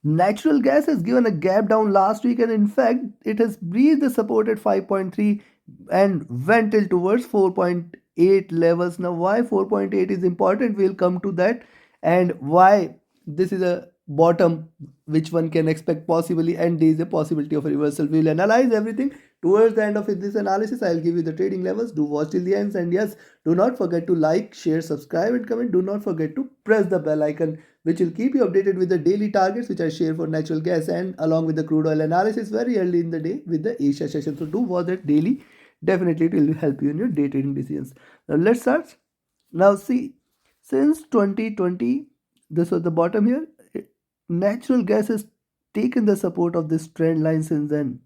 Natural gas has given a gap down last week, and in fact, it has breached the support at 5.3 and went till towards 4.8 levels. Now, why 4.8 is important, we'll come to that, and why this is a bottom which one can expect possibly, and there is a possibility of a reversal. We'll analyze everything towards the end of this analysis. I'll give you the trading levels. Do watch till the end, and yes, do not forget to like, share, subscribe, and comment. Do not forget to press the bell icon, which will keep you updated with the daily targets which I share for natural gas and along with the crude oil analysis very early in the day with the Asia session. So do watch that daily. Definitely it will help you in your day trading decisions. Now let's start. Now see, since 2020, this was the bottom here. Natural gas has taken the support of this trend line since then.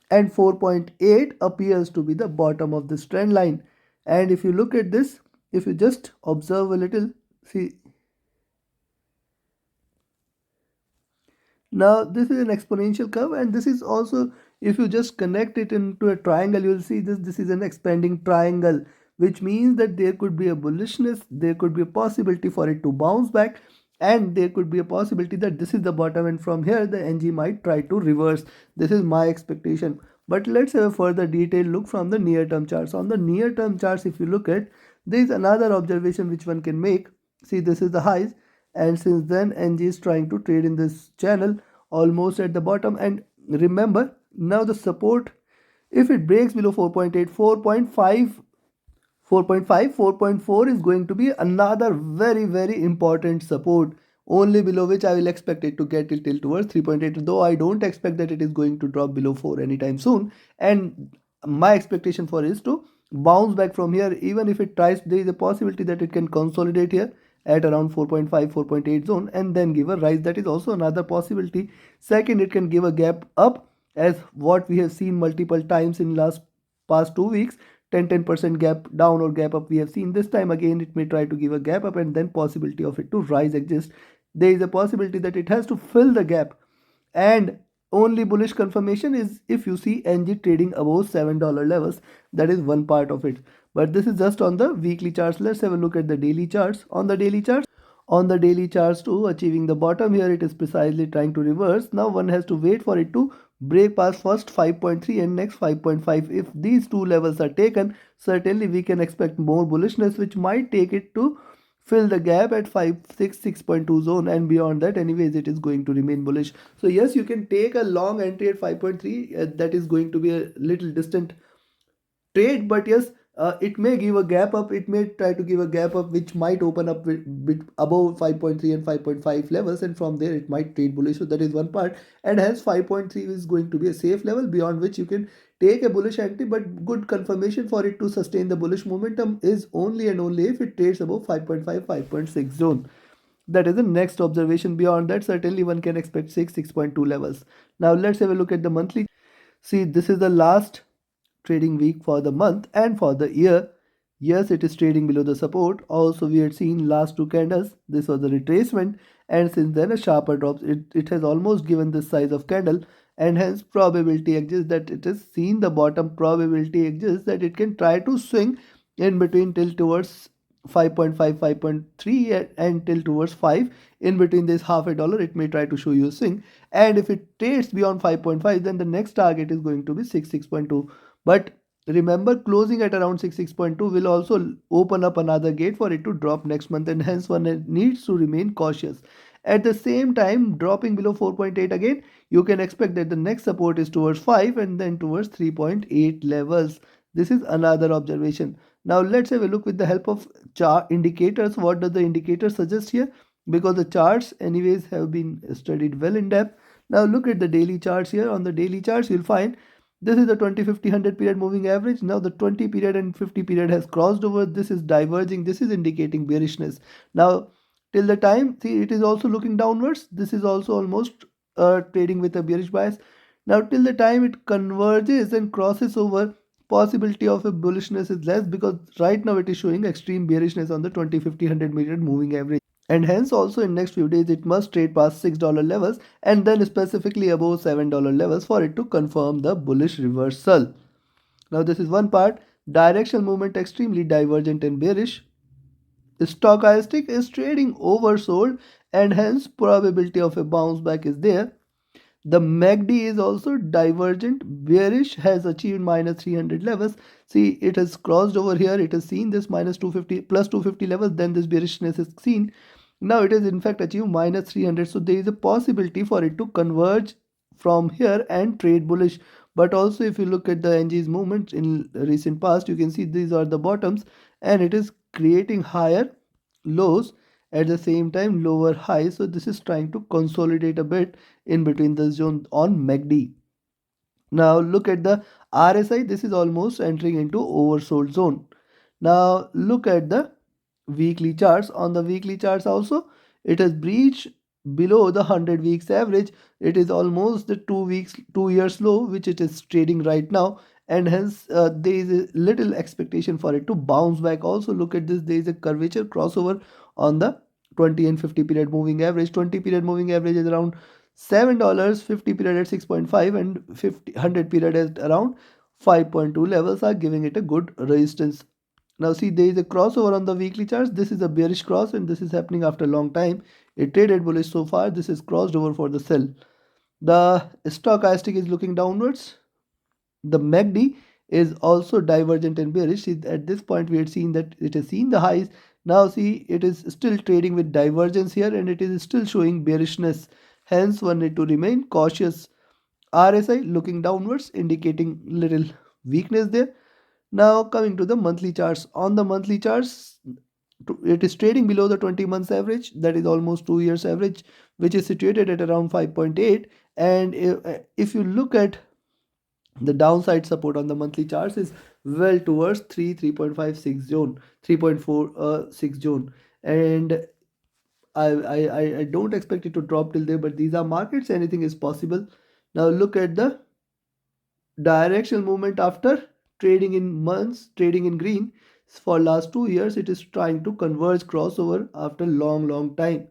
And 4.8 appears to be the bottom of this trend line. And if you look at this, if you just observe a little, see, now this is an exponential curve, and this is also, if you just connect it into a triangle, you will see this is an expanding triangle, which means that there could be a bullishness, there could be a possibility for it to bounce back, and there could be a possibility that this is the bottom, and from here the NG might try to reverse. This is my expectation. But let's have a further detailed look from the near term charts. On the near term charts, if you look at, there is another observation which one can make. See, this is the highs, and since then NG is trying to trade in this channel almost at the bottom. And remember, now the support, if it breaks below 4.8, 4.5, 4.5, 4.4 is going to be another very important support, only below which I will expect it to get it till towards 3.8, though I don't expect that it is going to drop below 4 anytime soon. And my expectation for is to bounce back from here. Even if it tries, there is a possibility that it can consolidate here at around 4.5, 4.8 zone and then give a rise. That is also another possibility. Second, it can give a gap up, as what we have seen multiple times in past 2 weeks. 10% gap down or gap up we have seen. This time again it may try to give a gap up, and then possibility of it to rise exists. There is a possibility that it has to fill the gap, and only bullish confirmation is if you see NG trading above $7 levels. That is one part of it, but this is just on the weekly charts. Let's have a look at the daily charts. On the daily charts too, achieving the bottom here, it is precisely trying to reverse. Now one has to wait for it to break past first 5.3 and next 5.5. If these two levels are taken, certainly we can expect more bullishness, which might take it to fill the gap at 6.2 zone, and beyond that anyways it is going to remain bullish. So yes, you can take a long entry at 5.3. That is going to be a little distant trade, but yes, it may give a gap up. It may try to give a gap up which might open up bit above 5.3 and 5.5 levels, and from there it might trade bullish. So that is one part, and hence 5.3 is going to be a safe level beyond which you can take a bullish entry. But good confirmation for it to sustain the bullish momentum is only and only if it trades above 5.5, 5.6 zone. That is the next observation. Beyond that, certainly one can expect 6.2 levels. Now let's have a look at the monthly. See, this is the last trading week for the month and for the year. Yes, it is trading below the support. Also, we had seen last two candles, this was the retracement, and since then a sharper drops. It has almost given this size of candle, and hence probability exists that it has seen the bottom. Probability exists that it can try to swing in between till towards 5.5, 5.3 and till towards 5. In between this half a dollar, it may try to show you a swing, and if it trades beyond 5.5, then the next target is going to be 6.2. But remember, closing at around 6.2 will also open up another gate for it to drop next month, and hence one needs to remain cautious. At the same time, dropping below 4.8 again, you can expect that the next support is towards 5 and then towards 3.8 levels. This is another observation. Now let's have a look with the help of chart indicators. What does the indicator suggest here? Because the charts anyways have been studied well in depth. Now look at the daily charts here. On the daily charts, you'll find this is the 20, 50, 100 period moving average. Now the 20 period and 50 period has crossed over. This is diverging. This is indicating bearishness. Now till the time, see, it is also looking downwards. This is also almost trading with a bearish bias. Now till the time it converges and crosses over, possibility of a bullishness is less, because right now it is showing extreme bearishness on the 20, 50, 100 period moving average. And hence also in next few days it must trade past $6 levels and then specifically above $7 levels for it to confirm the bullish reversal. Now this is one part. Directional movement extremely divergent and bearish. Stochastic is trading oversold and hence probability of a bounce back is there. The MACD is also divergent, bearish, has achieved minus 300 levels. See, it has crossed over here. It has seen this minus 250 plus 250 levels. Then this bearishness is seen. Now it has in fact achieved minus 300. So there is a possibility for it to converge from here and trade bullish. But also if you look at the NG's movement in recent past, you can see these are the bottoms and it is creating higher lows at the same time lower highs. So this is trying to consolidate a bit in between the zone on MACD. Now look at the RSI. This is almost entering into oversold zone. Now look at the weekly charts. On the weekly charts also, it has breached below the 100 weeks average. It is almost the 2 years low which it is trading right now, and hence there is a little expectation for it to bounce back. Also look at this, there is a curvature crossover on the 20 and 50 period moving average. 20 period moving average is around $7, 50 period at 6.5 and 100 period at around 5.2 levels are giving it a good resistance. Now see, there is a crossover on the weekly charts. This is a bearish cross and this is happening after a long time. It traded bullish so far. This is crossed over for the sell. The stochastic is looking downwards. The MACD is also divergent and bearish. See, at this point we had seen that it has seen the highs. Now see, it is still trading with divergence here and it is still showing bearishness. Hence one need to remain cautious. RSI looking downwards, indicating little weakness there. Now coming to the monthly charts. On the monthly charts, it is trading below the 20 months average, that is almost 2 years average, which is situated at around 5.8. And if you look at the downside support on the monthly charts is well towards 3.56 zone, 3.46 zone. And I don't expect it to drop till there, but these are markets, anything is possible. Now look at the directional movement after trading in months, trading in green for last 2 years. It is trying to converge crossover after long time.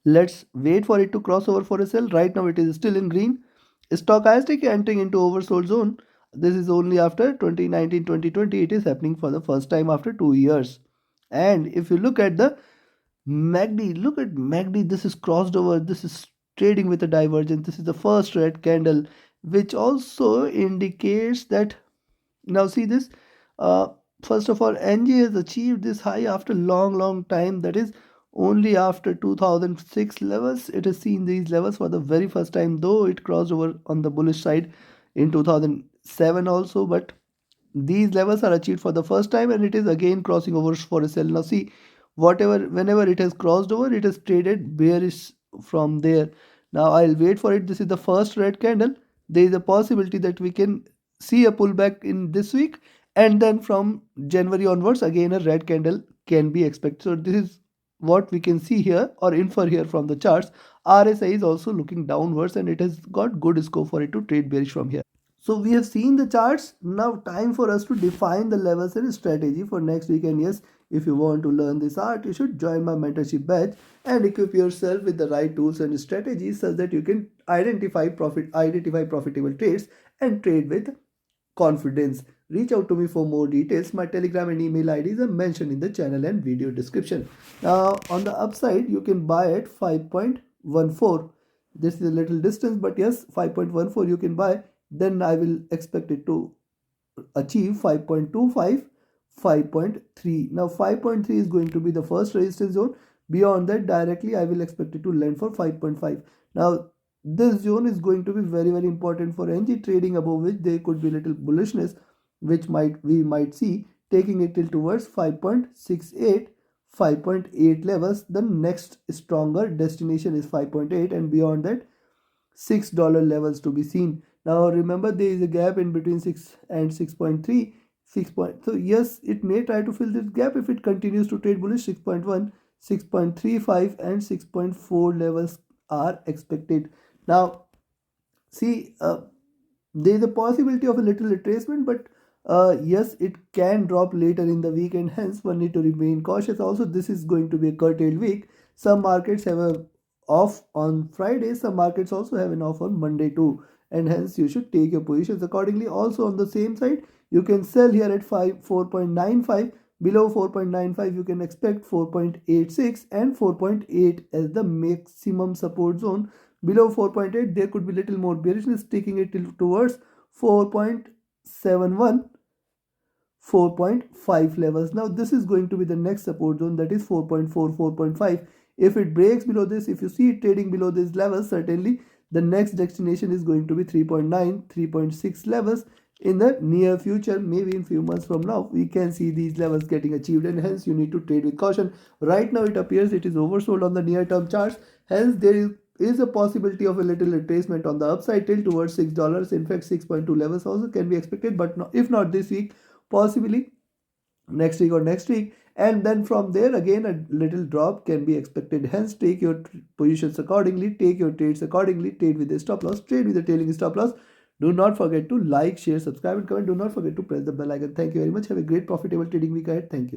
Let's wait for it to cross over for a sell. Right now it is still in green. Stochastic entering into oversold zone. This is only after 2019-2020. It is happening for the first time after 2 years. And if you look at the MACD, look at MACD. This is crossed over. This is trading with a divergence. This is the first red candle, which also indicates that. Now see this. Uh, First of all, NG has achieved this high after long time. That is only after 2006 levels. It has seen these levels for the very first time, though it crossed over on the bullish side in 2007 also. But these levels are achieved for the first time and it is again crossing over for a sell. Now see, whenever it has crossed over, it has traded bearish from there. Now I'll wait for it. This is the first red candle. There is a possibility that we can see a pullback in this week, and then from January onwards again a red candle can be expected. So this is what we can see here or infer here from the charts. RSI is also looking downwards and it has got good scope for it to trade bearish from here. So we have seen the charts. Now time for us to define the levels and strategy for next week. And yes, if you want to learn this art, you should join my mentorship batch and equip yourself with the right tools and strategies such that you can identify profitable trades and trade with confidence. Reach out to me for more details. My Telegram and email IDs are mentioned in the channel and video description. Now on the upside, you can buy at 5.14. This is a little distance, but yes, 5.14 you can buy. Then I will expect it to achieve 5.25, 5.3. Now 5.3 is going to be the first resistance zone. Beyond that, directly I will expect it to land for 5.5. Now this zone is going to be very important for NG trading, above which there could be little bullishness, which we might see taking it till towards 5.68, 5.8 levels. The next stronger destination is 5.8 and beyond that $6 levels to be seen. Now remember, there is a gap in between 6 and 6.3. So yes, it may try to fill this gap if it continues to trade bullish. 6.1, 6.35 and 6.4 levels are expected. Now see, there is a possibility of a little retracement, but yes, it can drop later in the week and hence one need to remain cautious. Also, this is going to be a curtailed week. Some markets have a off on Friday, some markets also have an off on Monday too, and hence you should take your positions accordingly. Also on the same side, you can sell here at 4.95, Below 4.95 you can expect 4.86 and 4.8 as the maximum support zone. Below 4.8 there could be little more bearishness, taking it towards 4.71, 4.5 levels. Now this is going to be the next support zone, that is 4.4, 4.5. If it breaks below this, if you see it trading below this level, certainly the next destination is going to be 3.9, 3.6 levels. In the near future, maybe in few months from now, we can see these levels getting achieved, and hence you need to trade with caution. Right now it appears it is oversold on the near term charts, hence there is a possibility of a little retracement on the upside till towards $6. In fact, 6.2 levels also can be expected, but no, if not this week, possibly next week or next week, and then from there again a little drop can be expected. Hence take your positions accordingly, take your trades accordingly, trade with a stop loss, trade with a trailing stop loss. Do not forget to like, share, subscribe and comment. Do not forget to press the bell icon. Thank you very much. Have a great profitable trading week ahead. Thank you.